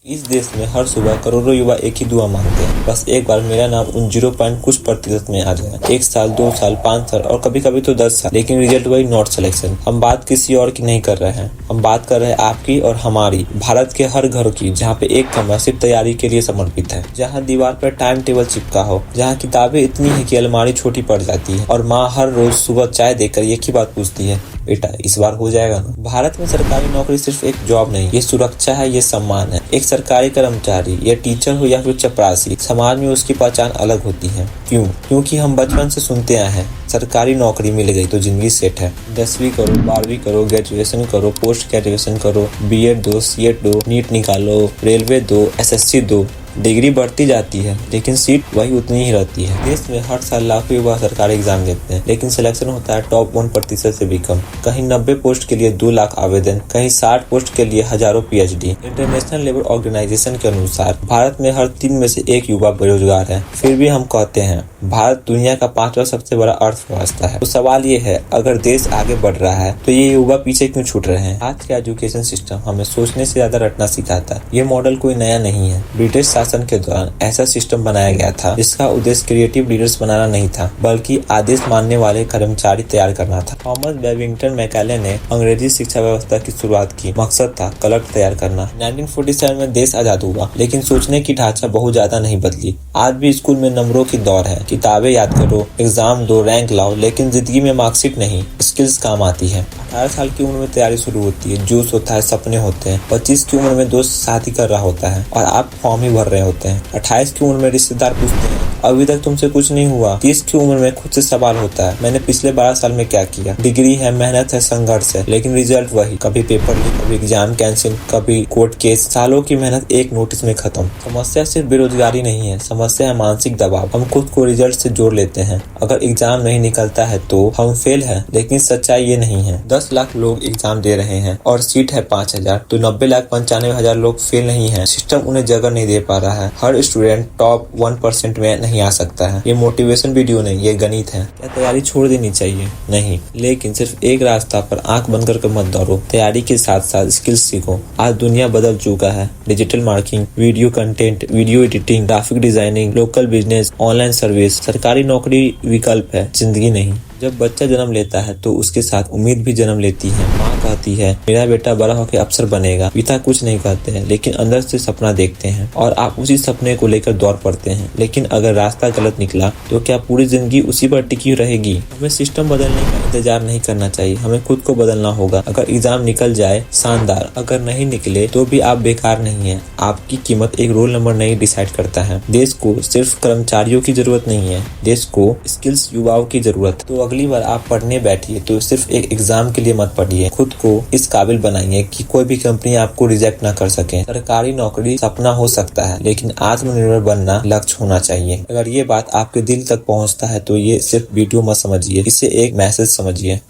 इस देश में हर सुबह करोड़ों युवा एक ही दुआ मांगते हैं, बस एक बार मेरा नाम उन 0 पॉइंट कुछ प्रतिशत में आ जाए। 1 साल, 2 साल, 5 साल और कभी कभी तो 10 साल, लेकिन रिजल्ट वही, नॉट सिलेक्शन। हम बात किसी और की नहीं कर रहे हैं, हम बात कर रहे हैं आपकी और हमारी, भारत के हर घर की, जहाँ पे एक कमरा सिर्फ तैयारी के लिए समर्पित है, जहाँ दीवार पर टाइम टेबल चिपका हो, जहाँ किताबें इतनी है कि अलमारी छोटी पड़ जाती है और माँ हर रोज सुबह चाय देकर एक ही बात पूछती है, बेटा इस बार हो जाएगा ना। भारत में सरकारी नौकरी सिर्फ एक जॉब नहीं, ये सुरक्षा है, ये सम्मान है। एक सरकारी कर्मचारी, या टीचर हो या फिर चपरासी, समाज में उसकी पहचान अलग होती है। क्यों? क्योंकि हम बचपन से सुनते आए हैं, सरकारी नौकरी मिल गई तो जिंदगी सेट है। 10वीं करो, 12वीं करो, ग्रेजुएशन करो, पोस्ट ग्रेजुएशन करो, बीएड दो, सीएड दो, नीट निकालो, रेलवे दो, एसएससी दो, डिग्री बढ़ती जाती है लेकिन सीट वही उतनी ही रहती है। देश में हर साल लाखों युवा सरकारी एग्जाम देते हैं, लेकिन सिलेक्शन होता है टॉप 1% से भी कम। कहीं 90 पोस्ट के लिए 2 लाख आवेदन, कहीं 60 पोस्ट के लिए हजारों पीएचडी। इंटरनेशनल लेबर ऑर्गेनाइजेशन के अनुसार भारत में हर 3 में से 1 युवा बेरोजगार है। फिर भी हम कहते हैं भारत दुनिया का 5वां सबसे बड़ा अर्थव्यवस्था है। तो सवाल ये है, अगर देश आगे बढ़ रहा है तो ये युवा पीछे क्यों छूट रहे हैं? आज का एजुकेशन सिस्टम हमें सोचने से ज्यादा रटना सिखाता है। ये मॉडल कोई नया नहीं है। ब्रिटिश शासन के दौरान ऐसा सिस्टम बनाया गया था जिसका उद्देश्य क्रिएटिव लीडर्स बनाना नहीं था, बल्कि आदेश मानने वाले कर्मचारी तैयार करना था। थॉमस बेबिंगटन मैकेले ने अंग्रेजी शिक्षा व्यवस्था की शुरुआत की। मकसद था क्लर्क तैयार करना। 1947 में देश आजाद हुआ, लेकिन सोचने की ढांचा बहुत ज्यादा नहीं बदली। आज भी स्कूल में नंबरों की दौड़ है, किताबें याद करो, एग्जाम दो, रैंक लाओ, लेकिन जिंदगी में मार्कशीट नहीं, स्किल्स काम आती है। 18 साल की उम्र में तैयारी शुरू होती है, जोश होता है, सपने होते हैं। 25 की उम्र में दोस्त शादी कर रहा होता है और आप फॉर्म ही भर रहे होते हैं। 28 की उम्र में रिश्तेदार पूछते हैं अभी तक तुमसे कुछ नहीं हुआ। 30 की उम्र में खुद से सवाल होता है, मैंने पिछले 12 साल में क्या किया। डिग्री है, मेहनत है, संघर्ष है, लेकिन रिजल्ट वही, कभी पेपर लीक, कभी एग्जाम कैंसिल, कभी कोर्ट केस। सालों की मेहनत एक नोटिस में खत्म। समस्या सिर्फ बेरोजगारी नहीं है, समस्या है मानसिक दबाव। हम खुद को रिजल्ट से जोड़ लेते हैं। अगर एग्जाम नहीं निकलता है तो हम फेल है, लेकिन सच्चाई ये नहीं है। 10 लाख लोग एग्जाम दे रहे हैं और सीट है 5000, तो 90,95,000 लोग फेल नहीं है। सिस्टम उन्हें जगह नहीं दे पा रहा है। हर स्टूडेंट टॉप 1% में नहीं आ सकता है। ये मोटिवेशन वीडियो नहीं, ये गणित है। क्या तैयारी छोड़ देनी चाहिए? नहीं, लेकिन सिर्फ एक रास्ता पर आंख बंद करके मत दौड़ो। तैयारी के साथ साथ स्किल्स सीखो। आज दुनिया बदल चुका है। Digital marketing, video content, video editing, graphic designing, local business, online service. सरकारी नौकरी विकल्प है, जिंदगी नहीं। जब बच्चा जन्म लेता है तो उसके साथ उम्मीद भी जन्म लेती है। माँ कहती है मेरा बेटा बड़ा होकर अफसर बनेगा। पिता कुछ नहीं कहते हैं, लेकिन अंदर से सपना देखते हैं और आप उसी सपने को लेकर दौड़ पड़ते हैं। लेकिन अगर रास्ता गलत निकला तो क्या पूरी जिंदगी उसी पर टिकी रहेगी? हमें सिस्टम बदलने का इंतजार नहीं करना चाहिए, हमें खुद को बदलना होगा। अगर एग्जाम निकल जाए शानदार, अगर नहीं निकले तो भी आप बेकार नहीं है। आपकी कीमत एक रोल नंबर नहीं डिसाइड करता है। देश को सिर्फ कर्मचारियों की जरूरत नहीं है, देश को स्किल्स युवाओं की जरूरत। तो अगली बार आप पढ़ने बैठिए तो सिर्फ एक एग्जाम के लिए मत पढ़िए। खुद को इस काबिल बनाइए कि कोई भी कंपनी आपको रिजेक्ट ना कर सके। सरकारी नौकरी सपना हो सकता है, लेकिन आत्मनिर्भर बनना लक्ष्य होना चाहिए। अगर ये बात आपके दिल तक पहुंचता है तो ये सिर्फ वीडियो मत समझिए, इसे एक मैसेज समझिए।